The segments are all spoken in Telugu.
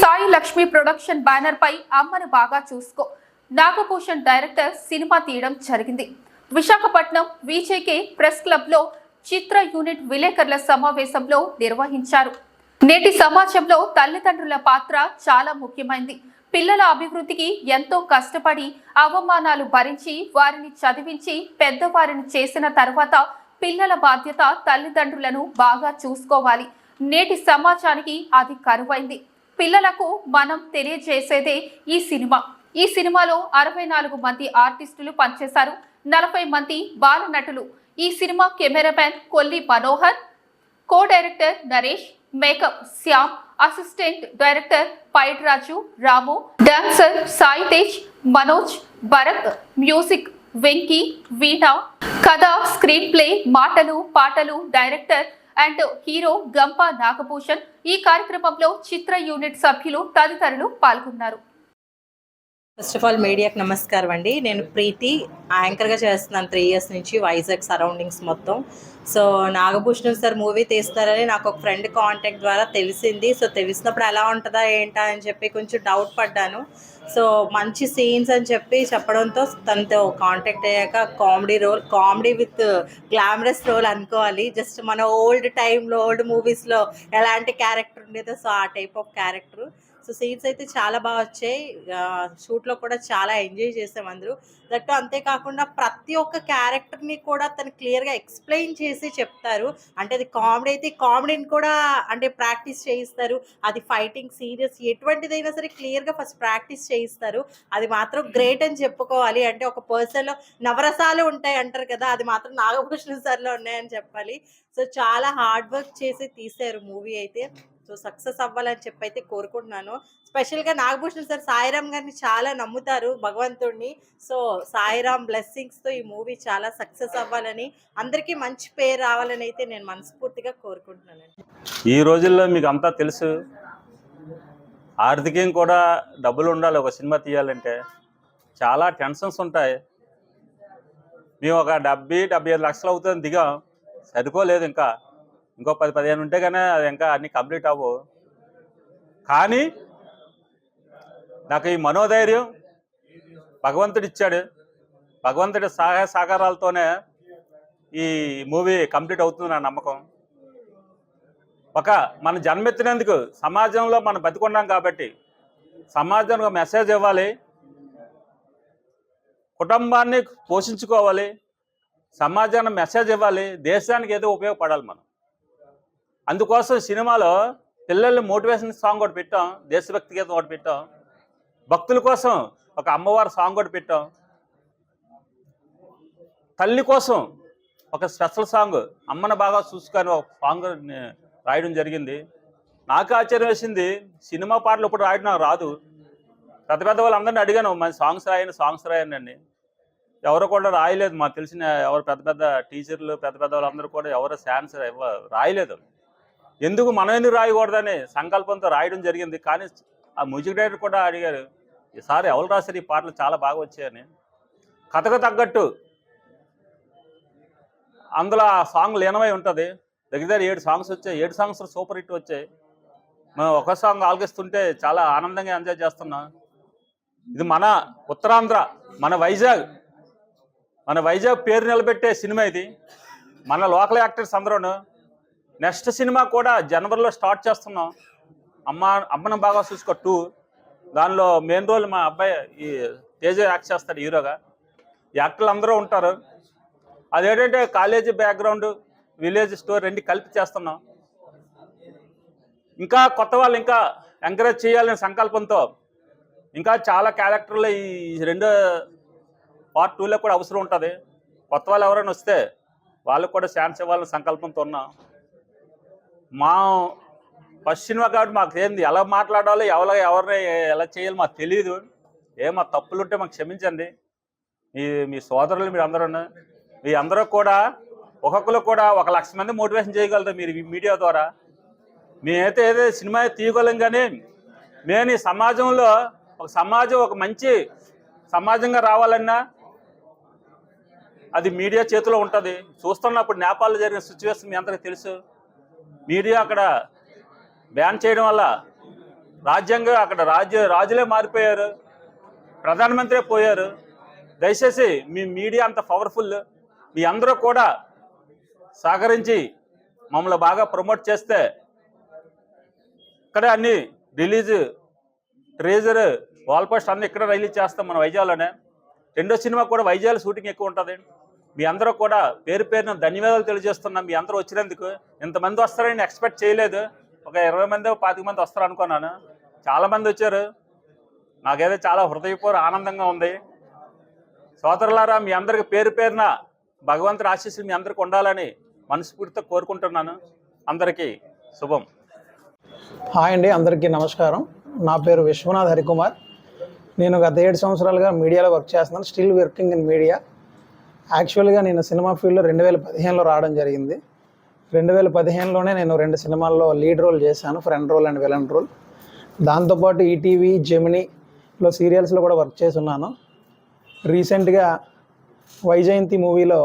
సాయి లక్ష్మి ప్రొడక్షన్ బ్యానర్ పై అమ్మను బాగా చూసుకో నాగభూషణ్ డైరెక్టర్ సినిమా తీయడం జరిగింది. విశాఖపట్నం విజేకే ప్రెస్ క్లబ్ లో చిత్ర యూనిట్ విలేకరుల సమావేశంలో నిర్వహించారు. నేటి సమాజంలో తల్లిదండ్రుల పాత్ర చాలా ముఖ్యమైనది. పిల్లల అభివృద్ధికి ఎంతో కష్టపడి అవమానాలు భరించి వారిని చదివించి పెద్దవారిని చేసిన తర్వాత పిల్లల బాధ్యత తల్లిదండ్రులను బాగా చూసుకోవాలి. నేటి సమాజానికి అది కరువైంది. పిల్లలకు మనం తెలియజేసేదే ఈ సినిమా. ఈ సినిమాలో 64 మంది ఆర్టిస్టులు పనిచేశారు. 40 మంది బాల నటులు. ఈ cinema cameraman Kolli Manohar, co director Naresh, makeup Shyam, assistant director Paidraju, Ramu, dancer Sai Tej, Manoj, Bharat, music Venky, Veena, కథ, స్క్రీన్ ప్లే, మాటలు, పాటలు డైరెక్టర్ అండ్ హీరో గంప నాగభూషణ్. ఈ కార్యక్రమంలో చిత్ర యూనిట్ సభ్యులు తదితరులు పాల్గొన్నారు. ఫస్ట్ ఆఫ్ ఆల్ మీడియాకి నమస్కారం అండి. నేను ప్రీతి యాంకర్గా చేస్తున్నాను 3 years నుంచి వైజాగ్ సరౌండింగ్స్ మొత్తం. సో నాగభూషణం సార్ మూవీ తీస్తారని నాకు ఒక ఫ్రెండ్ కాంటాక్ట్ ద్వారా తెలిసింది. సో తెలిసినప్పుడు ఎలా ఉంటుందా ఏంటా అని చెప్పి కొంచెం డౌట్ పడ్డాను. సో మంచి సీన్స్ అని చెప్పి చెప్పడంతో తనతో కాంటాక్ట్ అయ్యాక కామెడీ విత్ గ్లామరస్ రోల్ అనుకోవాలి. జస్ట్ మన ఓల్డ్ టైంలో ఓల్డ్ మూవీస్లో ఎలాంటి క్యారెక్టర్ ఉండేదో సో ఆ type of character. So scenes అయితే చాలా బాగా వచ్చాయి. షూట్లో కూడా చాలా ఎంజాయ్ చేసాం అందరూ. దట్టు అంతేకాకుండా ప్రతి ఒక్క క్యారెక్టర్ని కూడా తను క్లియర్గా ఎక్స్ప్లెయిన్ చేసి చెప్తారు. అంటే అది కామెడీ అయితే కామెడీని కూడా అంటే ప్రాక్టీస్ చేయిస్తారు. అది ఫైటింగ్ సీరియస్ ఎటువంటిదైనా సరే క్లియర్గా ఫస్ట్ ప్రాక్టీస్ చేయిస్తారు. అది మాత్రం గ్రేట్ అని చెప్పుకోవాలి. అంటే ఒక పర్సన్లో నవరసాలు ఉంటాయి అంటారు కదా, అది మాత్రం నాగభూషణం సార్లో ఉన్నాయని చెప్పాలి. సో చాలా హార్డ్ వర్క్ చేసి తీశారు మూవీ అయితే. సో సక్సెస్ అవ్వాలని చెప్పి అయితే కోరుకుంటున్నాను. స్పెషల్గా నాగభూషణ్ సార్ సాయిరామ్ గారిని చాలా నమ్ముతారు, భగవంతుడిని. సో సాయిరామ్ బ్లెస్సింగ్స్తో ఈ మూవీ చాలా సక్సెస్ అవ్వాలని, అందరికీ మంచి పేరు రావాలని అయితే నేను మనస్ఫూర్తిగా కోరుకుంటున్నానండి. ఈ రోజుల్లో మీకు అంతా తెలుసు, ఆర్థికం కూడా డబ్బులు ఉండాలి. ఒక సినిమా తీయాలంటే చాలా టెన్షన్స్ ఉంటాయి. మేము ఒక 70-75 లక్షలు అవుతుంది దిగాం, సరిపోలేదు. ఇంకో 10-15 ఉంటే కానీ అది ఇంకా అన్నీ కంప్లీట్ అవ్వవు. కానీ నాకు ఈ మనోధైర్యం భగవంతుడు ఇచ్చాడు. భగవంతుడి సహాయ సహకారాలతోనే ఈ మూవీ కంప్లీట్ అవుతుంది నా నమ్మకం. మన జన్మెత్తినందుకు సమాజంలో మనం బతికున్నాం కాబట్టి సమాజానికి మెసేజ్ ఇవ్వాలి, కుటుంబాన్ని పోషించుకోవాలి, సమాజానికి మెసేజ్ ఇవ్వాలి, దేశానికి ఏదో ఉపయోగపడాలి మనం. అందుకోసం సినిమాలో పిల్లల్ని మోటివేషన్ సాంగ్ ఒకటి పెట్టాం, దేశభక్తి గీతం ఒకటి పెట్టాం, భక్తుల కోసం ఒక అమ్మవారి సాంగ్ ఒకటి పెట్టాం, తల్లి కోసం ఒక స్పెషల్ సాంగ్ అమ్మను బాగా చూసుకొని ఒక సాంగ్ రాయడం జరిగింది. నాకు ఆశ్చర్యం వేసింది, సినిమా పాటలు ఇప్పుడు రాయడం నాకు రాదు. పెద్ద వాళ్ళందరినీ అడిగాను, మన సాంగ్స్ రాయండి అండి. ఎవరు కూడా రాయలేదు. మాకు తెలిసిన ఎవరు పెద్ద టీచర్లు పెద్ద వాళ్ళందరూ కూడా ఎవరు ఛాన్స్ రాయలేదు. ఎందుకు మనం ఎందుకు రాయకూడదని సంకల్పంతో రాయడం జరిగింది. కానీ ఆ మ్యూజిక్ డైరెక్టర్ కూడా అడిగారు, ఈసారి ఎవరు రాశారు ఈ పాటలు చాలా బాగా వచ్చాయని. కథకు తగ్గట్టు అందులో ఆ సాంగ్ లీనమై ఉంటుంది. దగ్గర 7 సాంగ్స్ వచ్చాయి. 7 సాంగ్స్ సూపర్ హిట్ వచ్చాయి. మనం ఒక సాంగ్ ఆలకిస్తుంటే చాలా ఆనందంగా ఎంజాయ్ చేస్తున్నాం. ఇది మన ఉత్తరాంధ్ర, మన వైజాగ్ పేరు నిలబెట్టే సినిమా ఇది. మన లోకల్ యాక్టర్స్ అందరూ. నెక్స్ట్ సినిమా కూడా జనవరిలో స్టార్ట్ చేస్తున్నాం, అమ్మను బాగా చూసుకో 2. దానిలో మెయిన్ రోల్ మా అబ్బాయి ఈ తేజ యాక్ట్ చేస్తాడు హీరోగా. యాక్టర్లు అందరూ ఉంటారు. అదేంటంటే కాలేజీ బ్యాక్గ్రౌండ్, విలేజ్ స్టోరీ 2 కలిపి చేస్తున్నాం. ఇంకా కొత్త వాళ్ళు ఇంకా ఎంకరేజ్ చేయాలనే సంకల్పంతో ఇంకా చాలా క్యారెక్టర్లు ఈ 2 Part 2లో కూడా అవసరం ఉంటుంది. కొత్త వాళ్ళు ఎవరైనా వస్తే వాళ్ళకు కూడా ఛాన్స్ ఇవ్వాలని సంకల్పంతో ఉన్నాం. మా ఫస్ట్ సినిమా కాబట్టి మాకు ఏంది ఎలా మాట్లాడాలో ఎవరిని ఎలా చేయాలో మాకు తెలియదు. మా తప్పులుంటే మాకు క్షమించండి. మీ సోదరులు మీ అందరూ కూడా ఒక్కొక్కరు కూడా 1,00,000 మంది మోటివేషన్ చేయగలరు మీరు మీడియా ద్వారా. మేమైతే ఏదో సినిమా తీయగలం, కానీ మేము ఈ సమాజంలో ఒక మంచి సమాజంగా రావాలన్నా అది మీడియా చేతిలో ఉంటుంది. చూస్తున్నప్పుడు నేపాల్లో జరిగిన సిచ్యువేషన్ మీ అందరికీ తెలుసు. మీడియా అక్కడ బ్యాన్ చేయడం వల్ల రాజ్యాంగం అక్కడ రాజులే మారిపోయారు, ప్రధానమంత్రి పోయారు. దయచేసి మీ మీడియా అంత పవర్ఫుల్, మీ అందరూ కూడా సహకరించి మమ్మల్ని బాగా ప్రమోట్ చేస్తే ఇక్కడ అన్ని రిలీజ్, ట్రేజర్, వాల్ పోస్ట్ అన్నీ ఇక్కడ రిలీజ్ చేస్తాం మన వైజాగ్లోనే. రెండో సినిమా కూడా వైజాగ్ షూటింగ్ ఎక్కువ ఉంటుంది. మీ అందరూ కూడా పేరు పేరున ధన్యవాదాలు తెలియజేస్తున్నాం. మీ అందరూ వచ్చినందుకు. ఇంతమంది వస్తారని ఎక్స్పెక్ట్ చేయలేదు. ఒక 20 మంది 25 మంది వస్తారు అనుకున్నాను. చాలామంది వచ్చారు. నాకైతే చాలా హృదయపూర్వక ఆనందంగా ఉంది. సోదరులారా, మీ అందరికి పేరు పేరున భగవంతుడి ఆశీస్సులు మీ అందరికి ఉండాలని మనస్ఫూర్తితో కోరుకుంటున్నాను. అందరికీ శుభం. హాయ్ అండి, అందరికీ నమస్కారం. నా పేరు విశ్వనాథ్ హరికుమార్. నేను గత 7 సంవత్సరాలుగా మీడియాలో వర్క్ చేస్తున్నాను. Still working in media. యాక్చువల్గా నేను సినిమా ఫీల్డ్లో 2015లో రావడం జరిగింది. 2015లోనే నేను 2 సినిమాల్లో లీడ్ రోల్ చేశాను, friend role and villain role. దాంతోపాటు ఈటీవీ, జెమినీలో సీరియల్స్లో కూడా వర్క్ చేసి ఉన్నాను. రీసెంట్గా వైజయంతి మూవీలో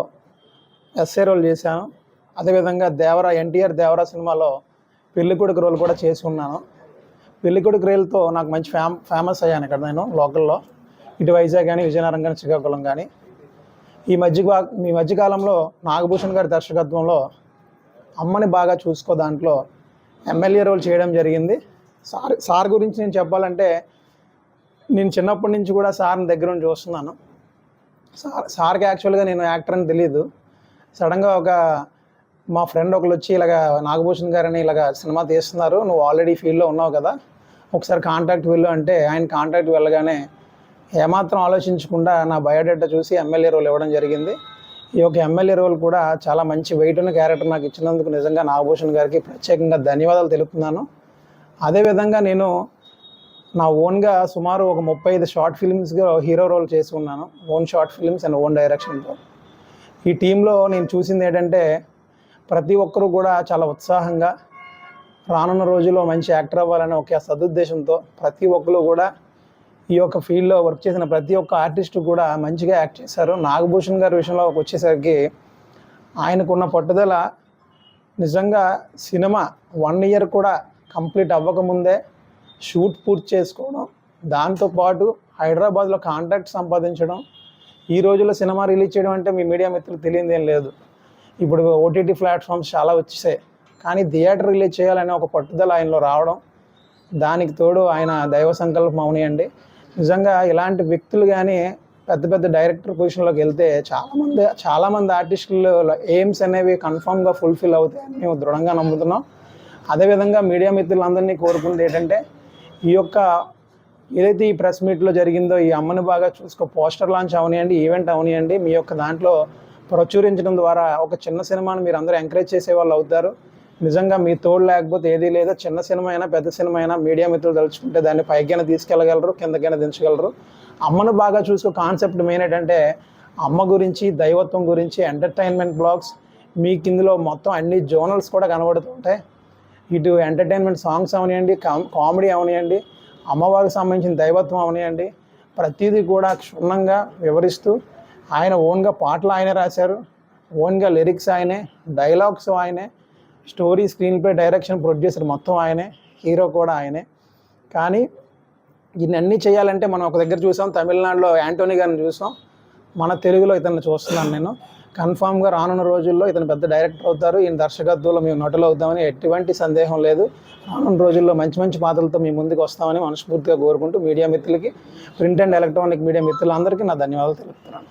ఎస్ఏ రోల్ చేశాను. అదేవిధంగా ఎన్టీఆర్ దేవరా సినిమాలో పెళ్ళికొడుకు రోల్ కూడా చేసి ఉన్నాను. పెళ్ళికొడుకు రోల్తో నాకు మంచి ఫేమస్ అయ్యాను ఇక్కడ నేను లోకల్లో, ఇటు వైజాగ్ కానీ, విజయనగరం కానీ, శ్రీకాకుళం కానీ. ఈ మధ్యకాలంలో నాగభూషణ్ గారి దర్శకత్వంలో అమ్మని బాగా చూసుకో దాంట్లో ఎమ్మెల్యే రోల్ చేయడం జరిగింది. సార్ గురించి నేను చెప్పాలంటే, నేను చిన్నప్పటి నుంచి కూడా సార్ని దగ్గర నుంచి చూస్తున్నాను. సార్కి యాక్చువల్గా నేను యాక్టర్ అని తెలియదు. సడన్గా మా ఫ్రెండ్ ఒకరు వచ్చి ఇలాగ నాగభూషణ్ గారని ఇలాగ సినిమా తీస్తున్నారు, నువ్వు ఆల్రెడీ ఫీల్డ్లో ఉన్నావు కదా, ఒకసారి కాంటాక్ట్ వెళ్ళు అంటే ఆయన కాంటాక్ట్ వెళ్ళగానే ఏమాత్రం ఆలోచించకుండా నా బయోడేటా చూసి ఎమ్మెల్యే రోల్ ఇవ్వడం జరిగింది. ఈ యొక్క ఎమ్మెల్యే రోల్ కూడా చాలా మంచి వెయిట్ ఉన్న క్యారెక్టర్ నాకు ఇచ్చినందుకు నిజంగా నాగభూషణ్ గారికి ప్రత్యేకంగా ధన్యవాదాలు తెలుపుతున్నాను. అదేవిధంగా నేను నా ఓన్గా సుమారు ఒక 35 షార్ట్ ఫిల్మ్స్గా హీరో రోల్ చేసి ఉన్నాను. Own short films and own డైరెక్షన్తో. ఈ టీంలో నేను చూసింది ఏంటంటే, ప్రతి ఒక్కరూ కూడా చాలా ఉత్సాహంగా రానున్న రోజుల్లో మంచి యాక్టర్ అవ్వాలనే ఒక సదుద్దేశంతో ప్రతి ఒక్కరు కూడా ఈ యొక్క ఫీల్డ్లో వర్క్ చేసిన ప్రతి ఒక్క ఆర్టిస్టు కూడా మంచిగా యాక్ట్ చేశారు. నాగభూషణ్ గారి విషయంలో వచ్చేసరికి ఆయనకున్న పట్టుదల నిజంగా సినిమా 1 year కూడా కంప్లీట్ అవ్వకముందే షూట్ పూర్తి చేసుకోవడం, దాంతోపాటు హైదరాబాద్లో కాంటాక్ట్ సంపాదించడం. ఈ రోజుల్లో సినిమా రిలీజ్ చేయడం అంటే మీ మీడియా మిత్రులు తెలియదు ఏం లేదు. ఇప్పుడు ఓటీటీ ప్లాట్ఫామ్స్ చాలా వచ్చేసాయి, కానీ థియేటర్ రిలీజ్ చేయాలనే ఒక పట్టుదల ఆయనలో రావడం, దానికి తోడు ఆయన దైవ సంకల్పం అవనియండి. నిజంగా ఇలాంటి వ్యక్తులు కానీ పెద్ద పెద్ద డైరెక్టర్ పొజిషన్లోకి వెళ్తే చాలామంది ఆర్టిస్టులు ఎయిమ్స్ అనేవి కన్ఫామ్గా ఫుల్ఫిల్ అవుతాయని మేము దృఢంగా నమ్ముతున్నాం. అదేవిధంగా మీడియా మిత్రులందరినీ కోరుకుంది ఏంటంటే, ఈ యొక్క ఏదైతే ఈ ప్రెస్ మీట్లో జరిగిందో, ఈ అమ్మని బాగా చూసుకో పోస్టర్ లాంచ్ అవనియండి, ఈవెంట్ అవనియండి, మీ యొక్క దాంట్లో ప్రచురించడం ద్వారా ఒక చిన్న సినిమాని మీరు అందరూ ఎంకరేజ్ చేసే వాళ్ళు అవుతారు. నిజంగా మీ తోడు లేకపోతే ఏదీ లేదు. చిన్న సినిమా అయినా పెద్ద సినిమా అయినా మీడియా మిత్రులు తలుచుకుంటే దాన్ని పైకైనా తీసుకెళ్ళగలరు, కిందకైనా దించగలరు. అమ్మను బాగా చూసుకో కాన్సెప్ట్ మెయిన్ ఏంటంటే, అమ్మ గురించి, దైవత్వం గురించి, ఎంటర్టైన్మెంట్ బ్లాగ్స్ మీకు ఇందులో మొత్తం అన్ని జోనల్స్ కూడా కనబడుతుంటాయి. ఇటు ఎంటర్టైన్మెంట్ సాంగ్స్ అవనియండి, కామెడీ అవనియండి, అమ్మవారికి సంబంధించిన దైవత్వం అవనియండి, ప్రతిదీ కూడా క్షుణ్ణంగా వివరిస్తూ ఆయన ఓన్గా పాటలు ఆయనే రాశారు, ఓన్గా లిరిక్స్ ఆయనే, డైలాగ్స్ ఆయనే, story, screen play, direction, producer మొత్తం ఆయనే, హీరో కూడా ఆయనే. కానీ ఇవన్నీ చేయాలంటే మనం ఒక దగ్గర చూసాం, తమిళనాడులో యాంటోనీ గారిని చూసాం, మన తెలుగులో ఇతన్ని చూస్తున్నాను నేను. కన్ఫామ్గా రానున్న రోజుల్లో ఇతను పెద్ద డైరెక్టర్ అవుతారు. ఈయన దర్శకత్వంలో మేము నటులు అవుతామని ఎటువంటి సందేహం లేదు. రానున్న రోజుల్లో మంచి మంచి పాత్రలతో మీ ముందుకు వస్తామని మనస్ఫూర్తిగా కోరుకుంటూ మీడియా మిత్రులకి, ప్రింట్ అండ్ ఎలక్ట్రానిక్ మీడియా మిత్రులందరికీ నా ధన్యవాదాలు తెలుపుతున్నాను.